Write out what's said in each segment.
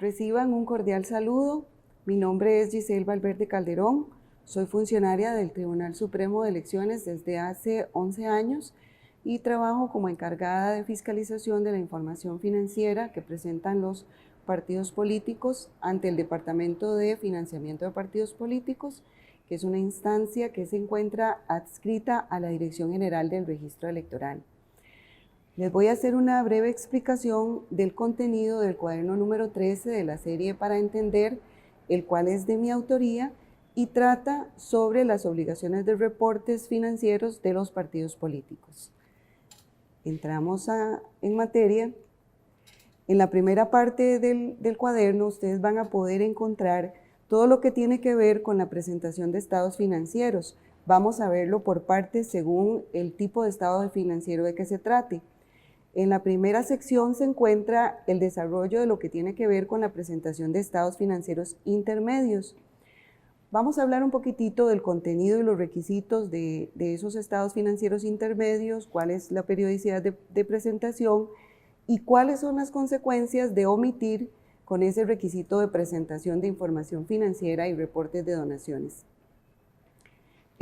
Reciban un cordial saludo. Mi nombre es Giselle Valverde Calderón. Soy funcionaria del Tribunal Supremo de Elecciones desde hace 11 años y trabajo como encargada de fiscalización de la información financiera que presentan los partidos políticos ante el Departamento de Financiamiento de Partidos Políticos, que es una instancia que se encuentra adscrita a la Dirección General del Registro Electoral. Les voy a hacer una breve explicación del contenido del cuaderno número 13 de la serie Para Entender, el cual es de mi autoría y trata sobre las obligaciones de reportes financieros de los partidos políticos. Entramos en materia. En la primera parte del cuaderno ustedes van a poder encontrar todo lo que tiene que ver con la presentación de estados financieros. Vamos a verlo por partes según el tipo de estado financiero de que se trate. En la primera sección se encuentra el desarrollo de lo que tiene que ver con la presentación de estados financieros intermedios. Vamos a hablar un poquitito del contenido y los requisitos de esos estados financieros intermedios, cuál es la periodicidad de presentación y cuáles son las consecuencias de omitir con ese requisito de presentación de información financiera y reportes de donaciones.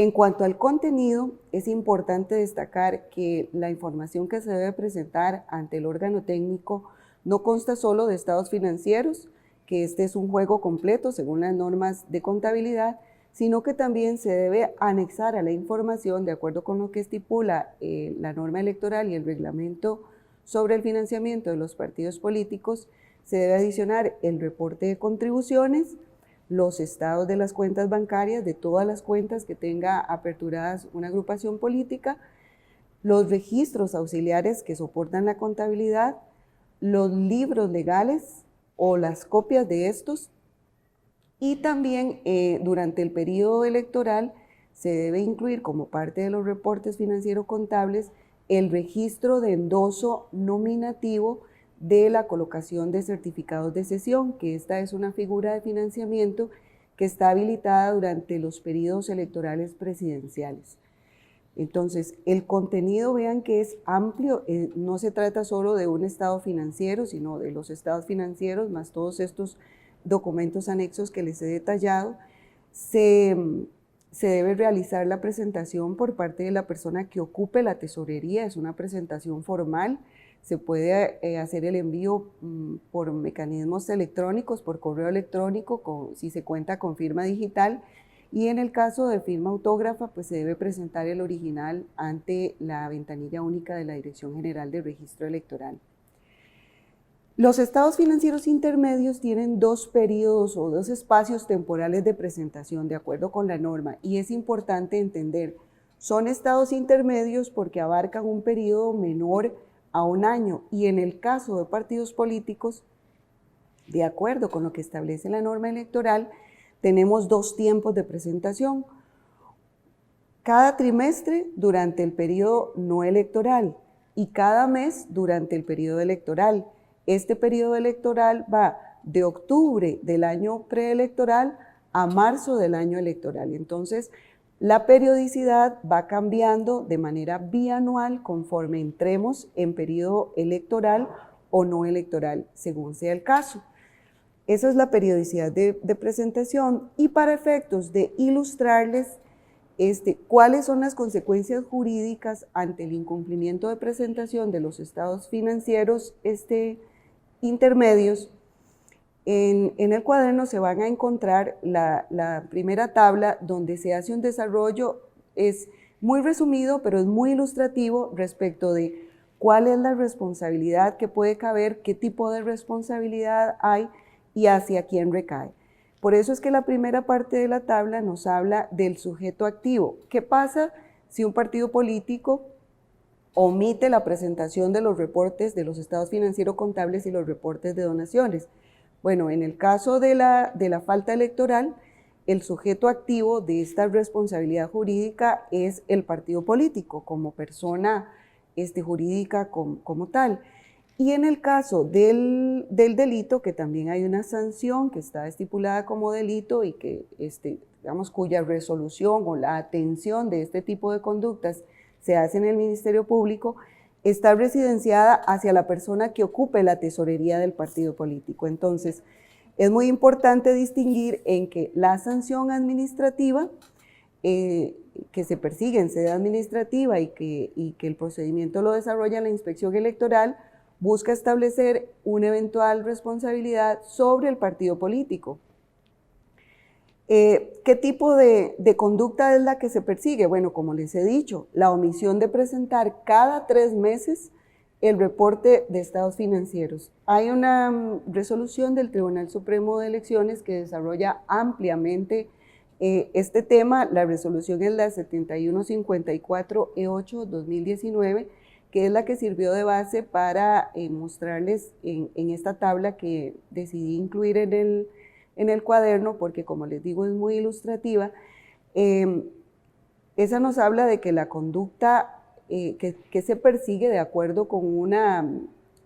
En cuanto al contenido, es importante destacar que la información que se debe presentar ante el órgano técnico no consta solo de estados financieros, que este es un juego completo según las normas de contabilidad, sino que también se debe anexar a la información, de acuerdo con lo que estipula la norma electoral y el reglamento sobre el financiamiento de los partidos políticos, se debe adicionar el reporte de contribuciones, los estados de las cuentas bancarias, de todas las cuentas que tenga aperturadas una agrupación política, los registros auxiliares que soportan la contabilidad, los libros legales o las copias de estos, y también durante el periodo electoral se debe incluir como parte de los reportes financieros contables el registro de endoso nominativo de la colocación de certificados de cesión, que esta es una figura de financiamiento que está habilitada durante los periodos electorales presidenciales. Entonces, el contenido, vean que es amplio, no se trata solo de un estado financiero, sino de los estados financieros, más todos estos documentos anexos que les he detallado. Se debe realizar la presentación por parte de la persona que ocupe la tesorería, es una presentación formal. Se puede hacer el envío por mecanismos electrónicos, por correo electrónico, si se cuenta con firma digital, y en el caso de firma autógrafa, pues se debe presentar el original ante la ventanilla única de la Dirección General del Registro Electoral. Los estados financieros intermedios tienen dos periodos o dos espacios temporales de presentación de acuerdo con la norma, y es importante entender, son estados intermedios porque abarcan un periodo menor a un año, y en el caso de partidos políticos, de acuerdo con lo que establece la norma electoral, tenemos dos tiempos de presentación. Cada trimestre durante el periodo no electoral y cada mes durante el periodo electoral. Este periodo electoral va de octubre del año preelectoral a marzo del año electoral. Entonces, la periodicidad va cambiando de manera bianual conforme entremos en periodo electoral o no electoral, según sea el caso. Esa es la periodicidad de presentación, y para efectos de ilustrarles cuáles son las consecuencias jurídicas ante el incumplimiento de presentación de los estados financieros intermedios, en el cuaderno se van a encontrar la primera tabla donde se hace un desarrollo, es muy resumido, pero es muy ilustrativo respecto de cuál es la responsabilidad que puede caber, qué tipo de responsabilidad hay y hacia quién recae. Por eso es que la primera parte de la tabla nos habla del sujeto activo. ¿Qué pasa si un partido político omite la presentación de los reportes de los estados financieros contables y los reportes de donaciones? Bueno, en el caso de la falta electoral, el sujeto activo de esta responsabilidad jurídica es el partido político como persona jurídica como tal. Y en el caso del delito, que también hay una sanción que está estipulada como delito y que, digamos, cuya resolución o la atención de este tipo de conductas se hace en el Ministerio Público, está residenciada hacia la persona que ocupe la tesorería del partido político. Entonces, Es muy importante distinguir en que la sanción administrativa que se persigue en sede administrativa y que el procedimiento lo desarrolla la Inspección Electoral, busca establecer una eventual responsabilidad sobre el partido político. ¿Qué tipo de conducta es la que se persigue? Bueno, como les he dicho, la omisión de presentar cada 3 meses el reporte de estados financieros. Hay una resolución del Tribunal Supremo de Elecciones que desarrolla ampliamente este tema. La resolución es la 7154E8-2019, que es la que sirvió de base para mostrarles en esta tabla que decidí incluir en el cuaderno, porque como les digo es muy ilustrativa. Esa nos habla de que la conducta que se persigue de acuerdo con una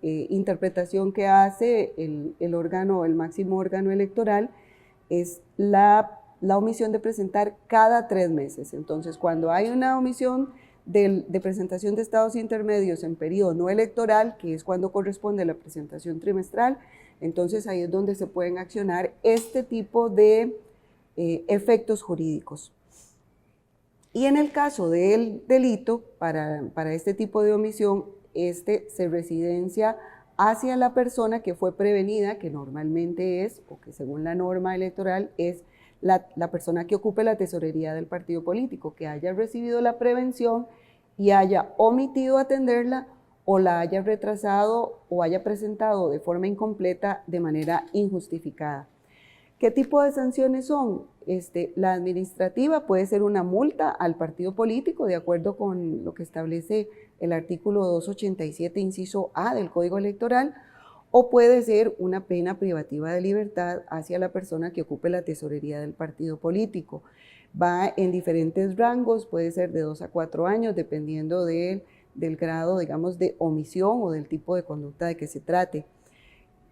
interpretación que hace el órgano, el máximo órgano electoral, es la omisión de presentar cada 3 meses. Entonces, cuando hay una omisión de presentación de estados intermedios en periodo no electoral, que es cuando corresponde la presentación trimestral, entonces ahí es donde se pueden accionar este tipo de efectos jurídicos. Y en el caso del delito, para este tipo de omisión, se residencia hacia la persona que fue prevenida, que normalmente es, o que según la norma electoral, es la persona que ocupe la tesorería del partido político, que haya recibido la prevención y haya omitido atenderla, o la haya retrasado o haya presentado de forma incompleta de manera injustificada. ¿Qué tipo de sanciones son? La administrativa puede ser una multa al partido político, de acuerdo con lo que establece el artículo 287, inciso A del Código Electoral, o puede ser una pena privativa de libertad hacia la persona que ocupe la tesorería del partido político. Va en diferentes rangos, puede ser de 2 a 4 años, dependiendo del grado, digamos, de omisión o del tipo de conducta de que se trate.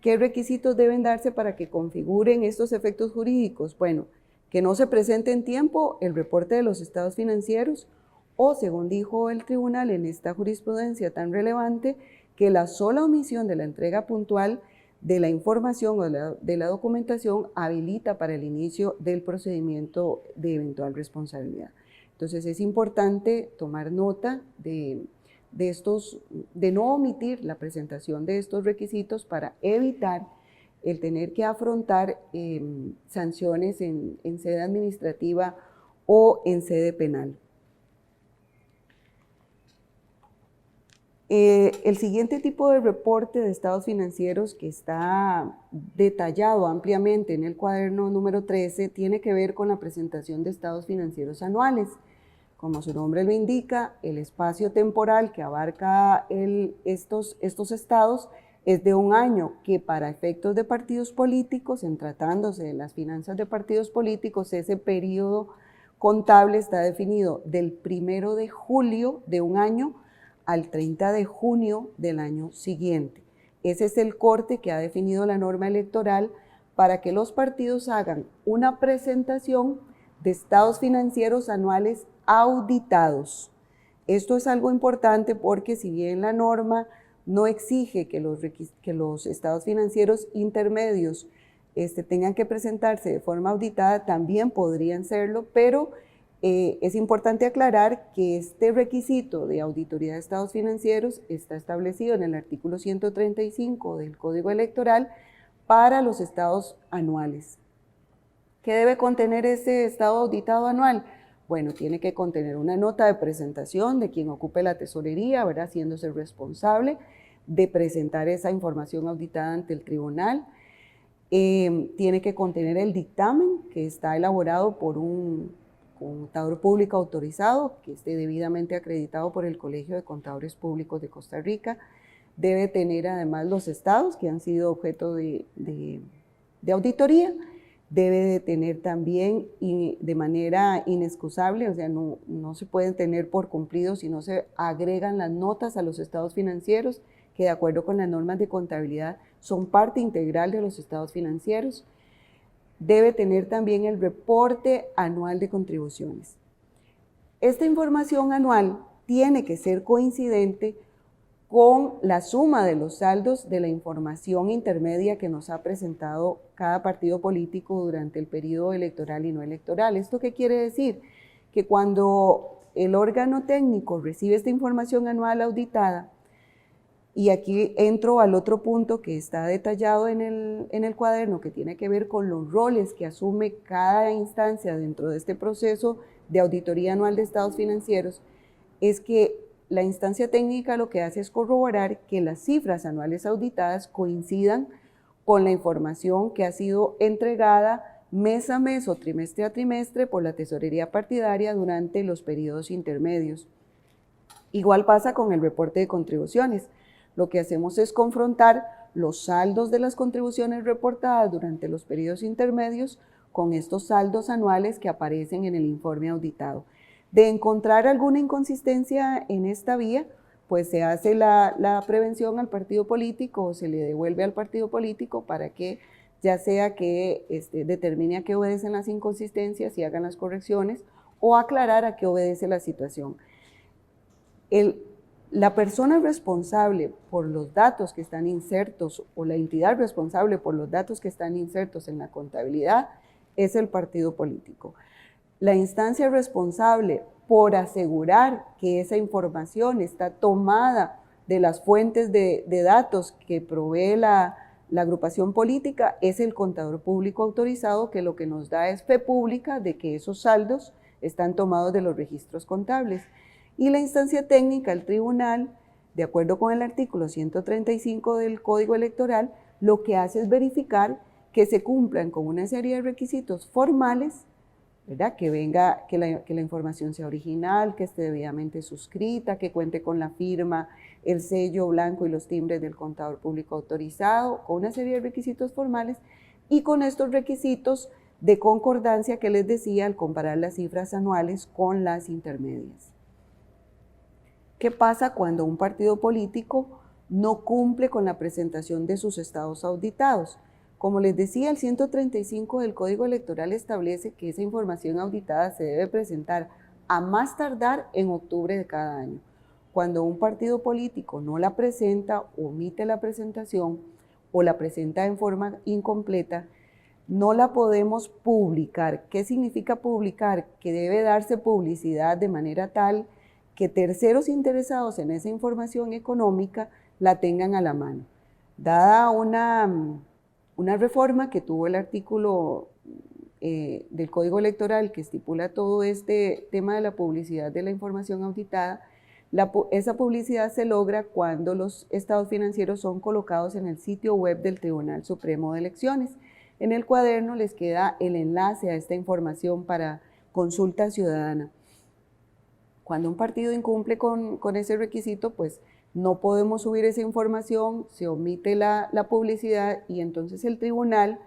¿Qué requisitos deben darse para que configuren estos efectos jurídicos? Bueno, que no se presente en tiempo el reporte de los estados financieros, o, según dijo el tribunal en esta jurisprudencia tan relevante, que la sola omisión de la entrega puntual de la información o de la documentación habilita para el inicio del procedimiento de eventual responsabilidad. Entonces es importante tomar nota de no omitir la presentación de estos requisitos para evitar el tener que afrontar sanciones en sede administrativa o en sede penal. El siguiente tipo de reporte de estados financieros, que está detallado ampliamente en el cuaderno número 13, tiene que ver con la presentación de estados financieros anuales. Como su nombre lo indica, el espacio temporal que abarca estos estados es de 1 año, que para efectos de partidos políticos, en tratándose de las finanzas de partidos políticos, ese periodo contable está definido del 1 de julio de 1 año al 30 de junio del año siguiente. Ese es el corte que ha definido la norma electoral para que los partidos hagan una presentación de estados financieros anuales auditados. Esto es algo importante porque si bien la norma no exige que los estados financieros intermedios tengan que presentarse de forma auditada, también podrían serlo, pero es importante aclarar que este requisito de auditoría de estados financieros está establecido en el artículo 135 del Código Electoral para los estados anuales. ¿Qué debe contener ese estado auditado anual? Bueno, tiene que contener una nota de presentación de quien ocupe la tesorería, ¿verdad?, haciéndose responsable de presentar esa información auditada ante el tribunal. Tiene que contener el dictamen que está elaborado por un contador público autorizado, que esté debidamente acreditado por el Colegio de Contadores Públicos de Costa Rica. Debe tener además los estados que han sido objeto de auditoría. Debe de tener también, y de manera inexcusable, o sea, no se pueden tener por cumplidos si no se agregan las notas a los estados financieros, que de acuerdo con las normas de contabilidad son parte integral de los estados financieros. Debe tener también el reporte anual de contribuciones. Esta información anual tiene que ser coincidente con la suma de los saldos de la información intermedia que nos ha presentado cada partido político durante el periodo electoral y no electoral. ¿Esto qué quiere decir? Que cuando el órgano técnico recibe esta información anual auditada, y aquí entro al otro punto que está detallado en el cuaderno, que tiene que ver con los roles que asume cada instancia dentro de este proceso de auditoría anual de estados financieros, es que la instancia técnica lo que hace es corroborar que las cifras anuales auditadas coincidan con la información que ha sido entregada mes a mes o trimestre a trimestre por la tesorería partidaria durante los periodos intermedios. Igual pasa con el reporte de contribuciones. Lo que hacemos es confrontar los saldos de las contribuciones reportadas durante los periodos intermedios con estos saldos anuales que aparecen en el informe auditado. De encontrar alguna inconsistencia en esta vía, pues se hace la prevención al partido político o se le devuelve al partido político para que ya sea que determine a qué obedecen las inconsistencias y hagan las correcciones o aclarar a qué obedece la situación. La persona responsable por los datos que están insertos o la entidad responsable por los datos que están insertos en la contabilidad es el partido político. La instancia responsable por asegurar que esa información está tomada de las fuentes de datos que provee la agrupación política es el contador público autorizado, que lo que nos da es fe pública de que esos saldos están tomados de los registros contables. Y la instancia técnica, el tribunal, de acuerdo con el artículo 135 del Código Electoral, lo que hace es verificar que se cumplan con una serie de requisitos formales, ¿verdad? Que la información sea original, que esté debidamente suscrita, que cuente con la firma, el sello blanco y los timbres del contador público autorizado, con una serie de requisitos formales, y con estos requisitos de concordancia que les decía al comparar las cifras anuales con las intermedias. ¿Qué pasa cuando un partido político no cumple con la presentación de sus estados auditados? Como les decía, el 135 del Código Electoral establece que esa información auditada se debe presentar a más tardar en octubre de cada año. Cuando un partido político no la presenta, omite la presentación o la presenta en forma incompleta, no la podemos publicar. ¿Qué significa publicar? Que debe darse publicidad de manera tal que terceros interesados en esa información económica la tengan a la mano. Dada una reforma que tuvo el artículo del Código Electoral que estipula todo este tema de la publicidad de la información auditada, esa publicidad se logra cuando los estados financieros son colocados en el sitio web del Tribunal Supremo de Elecciones. En el cuaderno les queda el enlace a esta información para consulta ciudadana. Cuando un partido incumple con ese requisito, pues no podemos subir esa información, se omite la publicidad y entonces el tribunal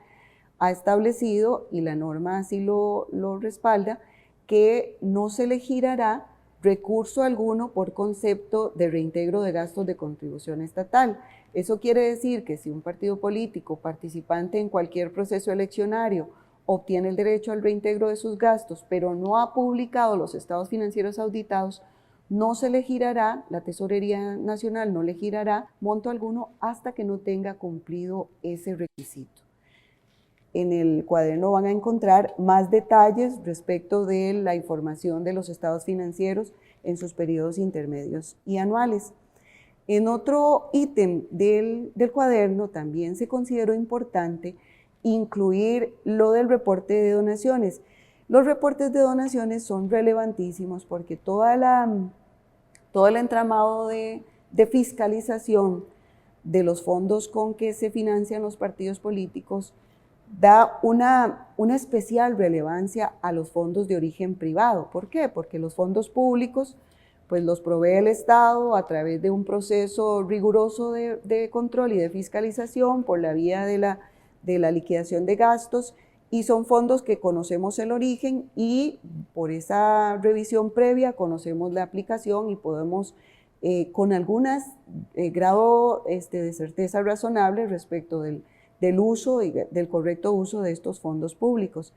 ha establecido, y la norma así lo respalda, que no se le girará recurso alguno por concepto de reintegro de gastos de contribución estatal. Eso quiere decir que si un partido político participante en cualquier proceso eleccionario obtiene el derecho al reintegro de sus gastos, pero no ha publicado los estados financieros auditados, no se le girará, la Tesorería Nacional no le girará monto alguno hasta que no tenga cumplido ese requisito. En el cuaderno van a encontrar más detalles respecto de la información de los estados financieros en sus periodos intermedios y anuales. En otro ítem del cuaderno también se consideró importante incluir lo del reporte de donaciones. Los reportes de donaciones son relevantísimos porque todo el entramado de fiscalización de los fondos con que se financian los partidos políticos da una especial relevancia a los fondos de origen privado. ¿Por qué? Porque los fondos públicos pues los provee el Estado a través de un proceso riguroso de control y de fiscalización por la vía de la liquidación de gastos, y son fondos que conocemos el origen y por esa revisión previa conocemos la aplicación y podemos con algunas grado de certeza razonable respecto del uso y del correcto uso de estos fondos públicos.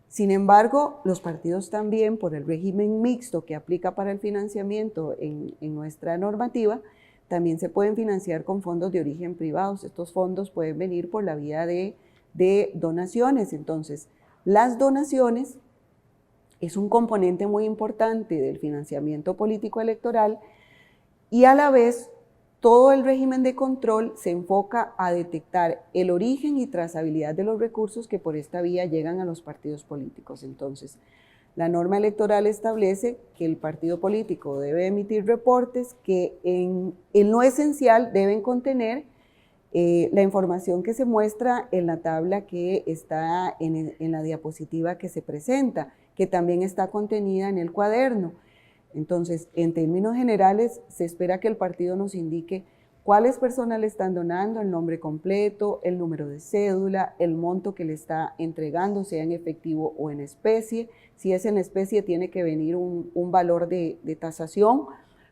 Sin embargo, los partidos también, por el régimen mixto que aplica para el financiamiento en nuestra normativa, también se pueden financiar con fondos de origen privados. Estos fondos pueden venir por la vía de donaciones. Entonces, las donaciones es un componente muy importante del financiamiento político electoral y a la vez todo el régimen de control se enfoca a detectar el origen y trazabilidad de los recursos que por esta vía llegan a los partidos políticos. Entonces, la norma electoral establece que el partido político debe emitir reportes que en lo esencial deben contener la información que se muestra en la tabla que está en la diapositiva que se presenta, que también está contenida en el cuaderno. Entonces, en términos generales, se espera que el partido nos indique cuáles personas le están donando, el nombre completo, el número de cédula, el monto que le está entregando, sea en efectivo o en especie. Si es en especie, tiene que venir un valor de tasación,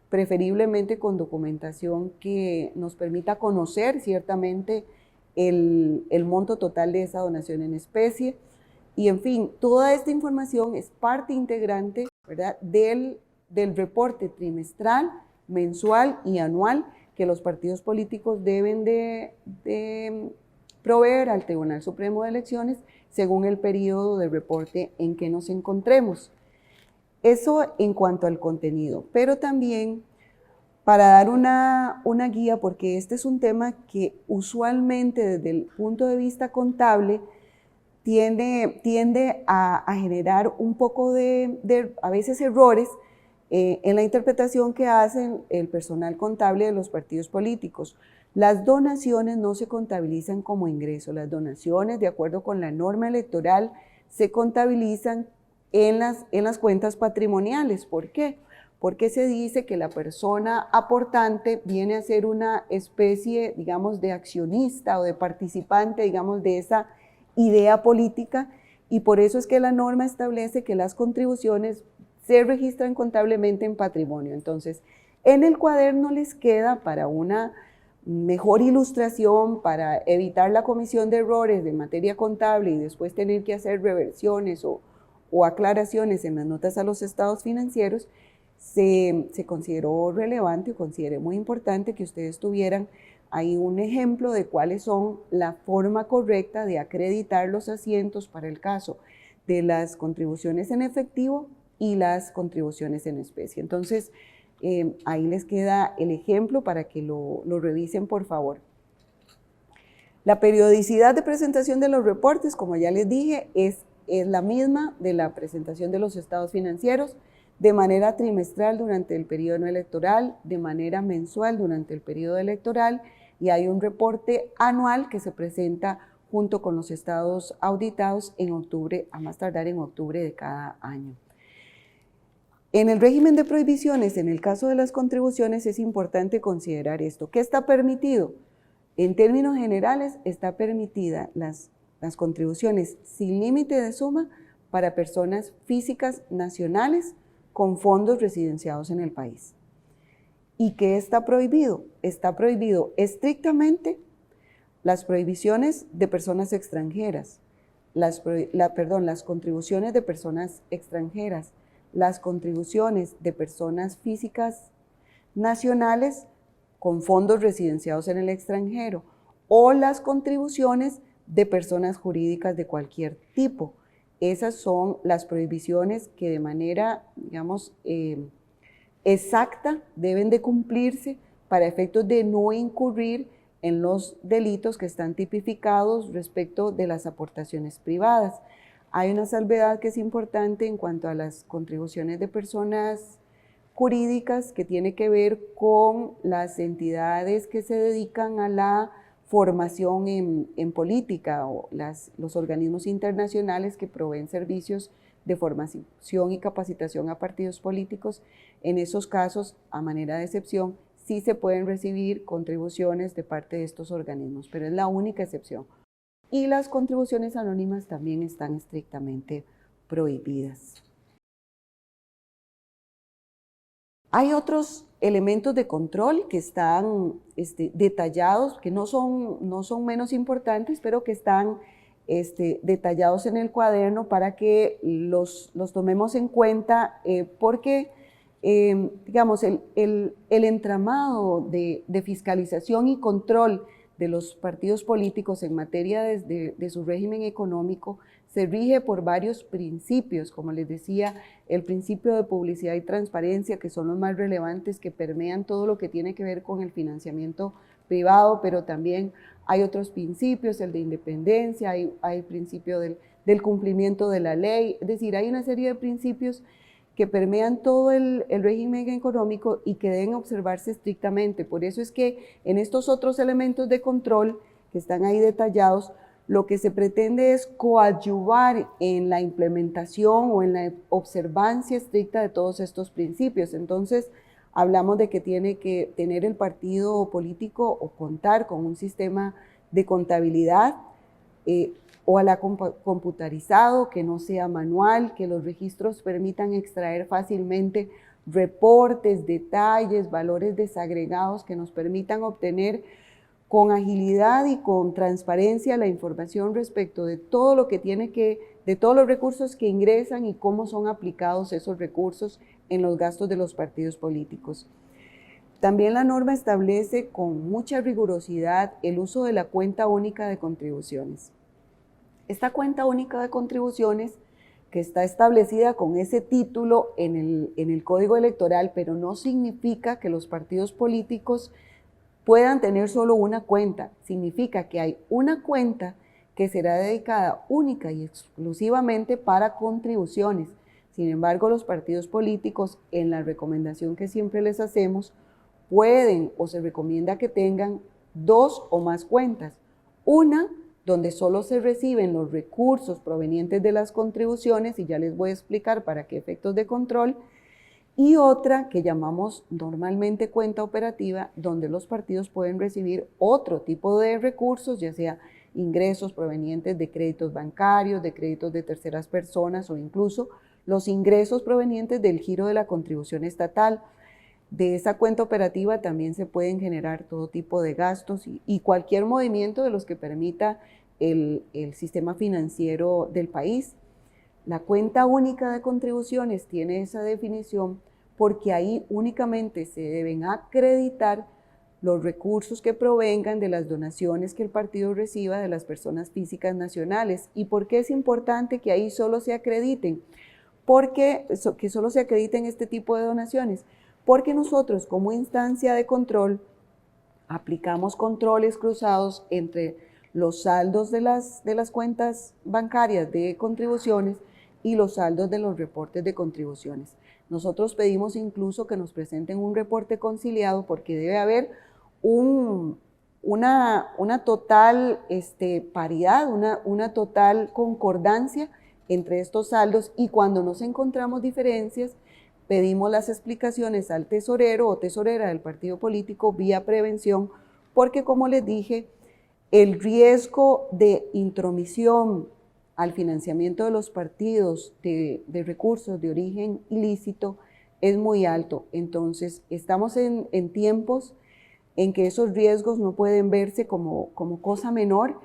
preferiblemente con documentación que nos permita conocer ciertamente el monto total de esa donación en especie. Y en fin, toda esta información es parte integrante, ¿verdad?, del reporte trimestral, mensual y anual que los partidos políticos deben de proveer al Tribunal Supremo de Elecciones según el periodo de reporte en que nos encontremos. Eso en cuanto al contenido, pero también para dar una guía, porque este es un tema que usualmente desde el punto de vista contable tiende a generar un poco de a veces errores en la interpretación que hacen el personal contable de los partidos políticos. Las donaciones no se contabilizan como ingreso, las donaciones, de acuerdo con la norma electoral, se contabilizan en las cuentas patrimoniales. ¿Por qué? Porque se dice que la persona aportante viene a ser una especie, digamos, de accionista o de participante, digamos, de esa idea política, y por eso es que la norma establece que las contribuciones se registran contablemente en patrimonio. Entonces, en el cuaderno les queda, para una mejor ilustración, para evitar la comisión de errores de materia contable y después tener que hacer reversiones o aclaraciones en las notas a los estados financieros, se consideró relevante o consideré muy importante que ustedes tuvieran ahí un ejemplo de cuáles son la forma correcta de acreditar los asientos para el caso de las contribuciones en efectivo y las contribuciones en especie. Entonces, ahí les queda el ejemplo para que lo revisen, por favor. La periodicidad de presentación de los reportes, como ya les dije, es la misma de la presentación de los estados financieros, de manera trimestral durante el periodo no electoral, de manera mensual durante el periodo electoral, y hay un reporte anual que se presenta junto con los estados auditados en octubre, a más tardar en octubre de cada año. En el régimen de prohibiciones, en el caso de las contribuciones, es importante considerar esto. ¿Qué está permitido? En términos generales, está permitida las contribuciones sin límite de suma para personas físicas nacionales con fondos residenciados en el país. ¿Y qué está prohibido? Está prohibido estrictamente las prohibiciones de personas extranjeras, las contribuciones de personas extranjeras, las contribuciones de personas físicas nacionales con fondos residenciados en el extranjero o las contribuciones de personas jurídicas de cualquier tipo. Esas son las prohibiciones que de manera, digamos, exacta deben de cumplirse para efectos de no incurrir en los delitos que están tipificados respecto de las aportaciones privadas. Hay una salvedad que es importante en cuanto a las contribuciones de personas jurídicas que tiene que ver con las entidades que se dedican a la formación en política o los organismos internacionales que proveen servicios de formación y capacitación a partidos políticos. En esos casos, a manera de excepción, sí se pueden recibir contribuciones de parte de estos organismos, pero es la única excepción. Y las contribuciones anónimas también están estrictamente prohibidas. Hay otros elementos de control que están detallados, que no son menos importantes, pero que están detallados en el cuaderno para que los tomemos en cuenta, porque digamos, el entramado de fiscalización y control de los partidos políticos en materia de su régimen económico se rige por varios principios, como les decía, el principio de publicidad y transparencia, que son los más relevantes, que permean todo lo que tiene que ver con el financiamiento privado, pero también hay otros principios, el de independencia, hay el principio del cumplimiento de la ley, es decir, hay una serie de principios que permean todo el régimen económico y que deben observarse estrictamente. Por eso es que en estos otros elementos de control que están ahí detallados, lo que se pretende es coadyuvar en la implementación o en la observancia estricta de todos estos principios. Entonces, hablamos de que tiene que tener el partido político o contar con un sistema de contabilidad o a la computarizado, que no sea manual, que los registros permitan extraer fácilmente reportes, detalles, valores desagregados que nos permitan obtener con agilidad y con transparencia la información respecto de todo lo que de todos los recursos que ingresan y cómo son aplicados esos recursos en los gastos de los partidos políticos. También la norma establece con mucha rigurosidad el uso de la cuenta única de contribuciones. Esta cuenta única de contribuciones, que está establecida con ese título en el Código Electoral, pero no significa que los partidos políticos puedan tener solo una cuenta. Significa que hay una cuenta que será dedicada única y exclusivamente para contribuciones. Sin embargo, los partidos políticos, en la recomendación que siempre les hacemos, pueden o se recomienda que tengan 2 o más cuentas. Una donde solo se reciben los recursos provenientes de las contribuciones, y ya les voy a explicar para qué efectos de control, y otra que llamamos normalmente cuenta operativa, donde los partidos pueden recibir otro tipo de recursos, ya sea ingresos provenientes de créditos bancarios, de créditos de terceras personas o incluso los ingresos provenientes del giro de la contribución estatal. De esa cuenta operativa también se pueden generar todo tipo de gastos y cualquier movimiento de los que permita el sistema financiero del país. La cuenta única de contribuciones tiene esa definición porque ahí únicamente se deben acreditar los recursos que provengan de las donaciones que el partido reciba de las personas físicas nacionales. ¿Y por qué es importante que ahí solo se acrediten? Porque que solo se acrediten este tipo de donaciones. Porque nosotros como instancia de control aplicamos controles cruzados entre los saldos de las cuentas bancarias de contribuciones y los saldos de los reportes de contribuciones. Nosotros pedimos incluso que nos presenten un reporte conciliado porque debe haber una total paridad, una total concordancia entre estos saldos, y cuando nos encontramos diferencias, pedimos las explicaciones al tesorero o tesorera del partido político vía prevención, porque como les dije, el riesgo de intromisión al financiamiento de los partidos de recursos de origen ilícito es muy alto. Entonces, estamos en tiempos en que esos riesgos no pueden verse como cosa menor,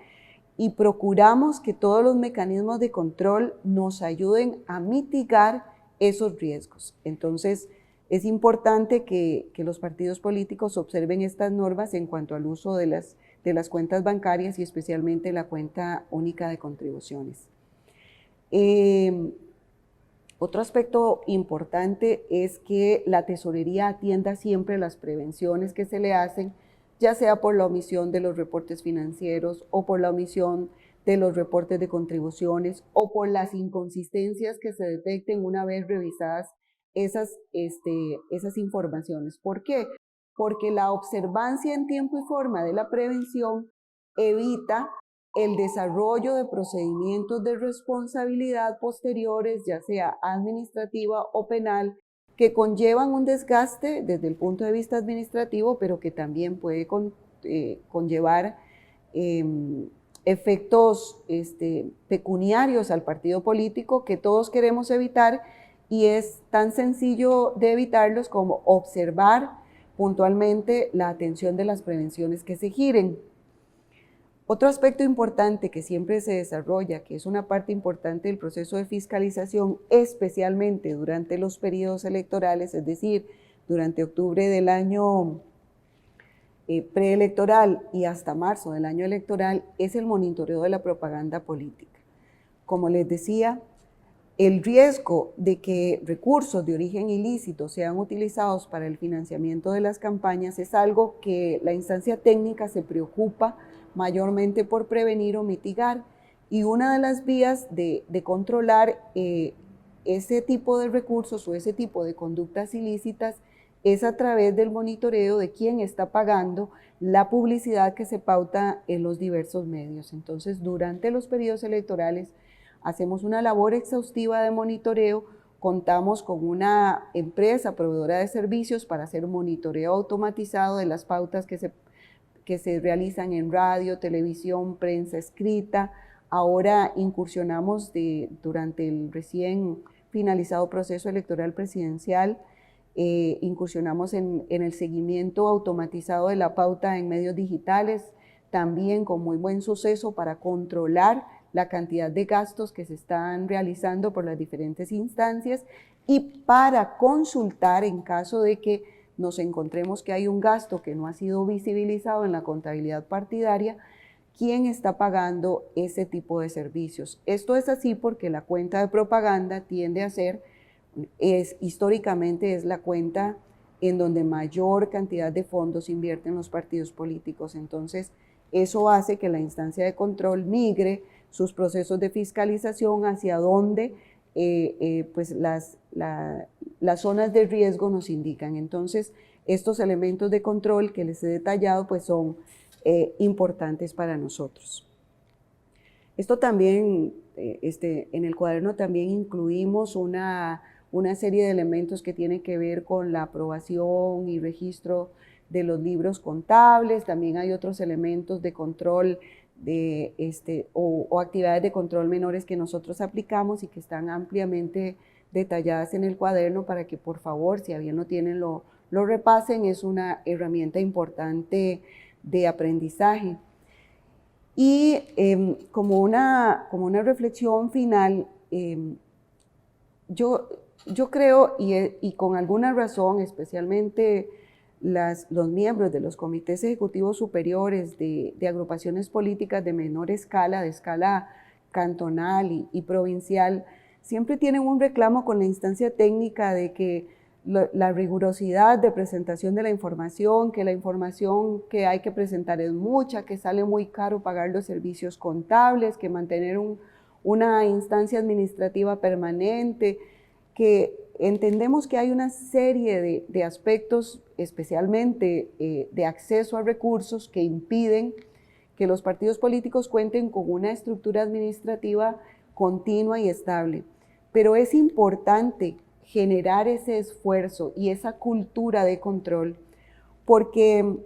y procuramos que todos los mecanismos de control nos ayuden a mitigar esos riesgos. Entonces, es importante que los partidos políticos observen estas normas en cuanto al uso de las cuentas bancarias y especialmente la cuenta única de contribuciones. Otro aspecto importante es que la tesorería atienda siempre las prevenciones que se le hacen, ya sea por la omisión de los reportes financieros o por la omisión de los reportes de contribuciones o por las inconsistencias que se detecten una vez revisadas esas informaciones. ¿Por qué? Porque la observancia en tiempo y forma de la prevención evita el desarrollo de procedimientos de responsabilidad posteriores, ya sea administrativa o penal, que conllevan un desgaste desde el punto de vista administrativo, pero que también puede conllevar efectos pecuniarios al partido político que todos queremos evitar, y es tan sencillo de evitarlos como observar puntualmente la atención de las prevenciones que se giren. Otro aspecto importante que siempre se desarrolla, que es una parte importante del proceso de fiscalización, especialmente durante los periodos electorales, es decir, durante octubre del año preelectoral y hasta marzo del año electoral, es el monitoreo de la propaganda política. Como les decía, el riesgo de que recursos de origen ilícito sean utilizados para el financiamiento de las campañas es algo que la instancia técnica se preocupa mayormente por prevenir o mitigar, y una de las vías de controlar ese tipo de recursos o ese tipo de conductas ilícitas es a través del monitoreo de quién está pagando la publicidad que se pauta en los diversos medios. Entonces, durante los periodos electorales hacemos una labor exhaustiva de monitoreo, contamos con una empresa proveedora de servicios para hacer un monitoreo automatizado de las pautas que se realizan en radio, televisión, prensa escrita. Ahora incursionamos durante el recién finalizado proceso electoral presidencial, incursionamos en el seguimiento automatizado de la pauta en medios digitales, también con muy buen suceso para controlar la cantidad de gastos que se están realizando por las diferentes instancias y para consultar en caso de que nos encontremos que hay un gasto que no ha sido visibilizado en la contabilidad partidaria, quién está pagando ese tipo de servicios. Esto es así porque la cuenta de propaganda tiende a ser, históricamente es la cuenta en donde mayor cantidad de fondos invierten los partidos políticos. Entonces, eso hace que la instancia de control migre sus procesos de fiscalización hacia donde pues las zonas de riesgo nos indican. Entonces, estos elementos de control que les he detallado pues son importantes para nosotros. Esto también, en el cuaderno también incluimos una serie de elementos que tienen que ver con la aprobación y registro de los libros contables. También hay otros elementos de control o actividades de control menores que nosotros aplicamos y que están ampliamente detalladas en el cuaderno para que por favor, si a bien no tienen, lo repasen. Es una herramienta importante de aprendizaje. Y como una reflexión final, yo creo, y con alguna razón, especialmente los miembros de los comités ejecutivos superiores de agrupaciones políticas de menor escala, de escala cantonal y provincial, siempre tienen un reclamo con la instancia técnica de que la rigurosidad de presentación de la información, que la información que hay que presentar es mucha, que sale muy caro pagar los servicios contables, que mantener una instancia administrativa permanente, que entendemos que hay una serie de aspectos, especialmente de acceso a recursos, que impiden que los partidos políticos cuenten con una estructura administrativa continua y estable. Pero es importante generar ese esfuerzo y esa cultura de control porque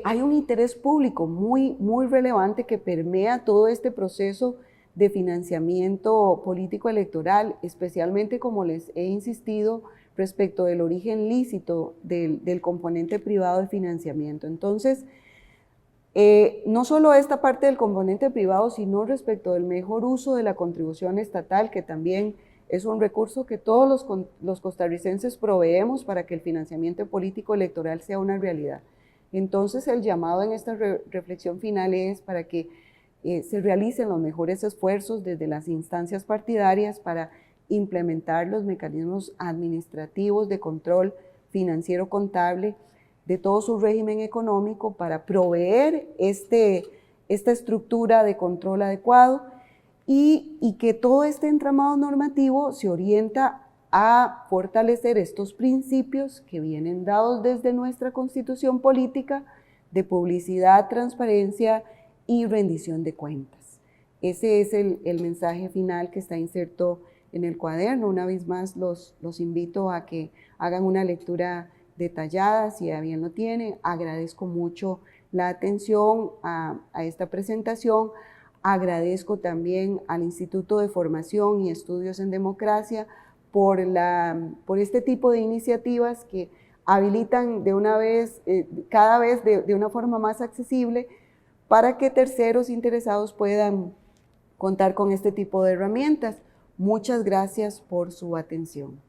hay un interés público muy relevante que permea todo este proceso de financiamiento político electoral, especialmente, como les he insistido, respecto del origen lícito del componente privado de financiamiento. Entonces, no solo esta parte del componente privado, sino respecto del mejor uso de la contribución estatal, que también es un recurso que todos los costarricenses proveemos para que el financiamiento político electoral sea una realidad. Entonces, el llamado en esta reflexión final es para que se realicen los mejores esfuerzos desde las instancias partidarias para implementar los mecanismos administrativos de control financiero contable de todo su régimen económico para proveer esta estructura de control adecuado y que todo este entramado normativo se orienta a fortalecer estos principios que vienen dados desde nuestra Constitución política de publicidad, transparencia y rendición de cuentas. Ese es el mensaje final que está inserto en el cuaderno. Una vez más los invito a que hagan una lectura detallada, si a bien lo tienen. Agradezco mucho la atención a esta presentación. Agradezco también al Instituto de Formación y Estudios en Democracia por este tipo de iniciativas que habilitan de una vez, cada vez de una forma más accesible, para que terceros interesados puedan contar con este tipo de herramientas. Muchas gracias por su atención.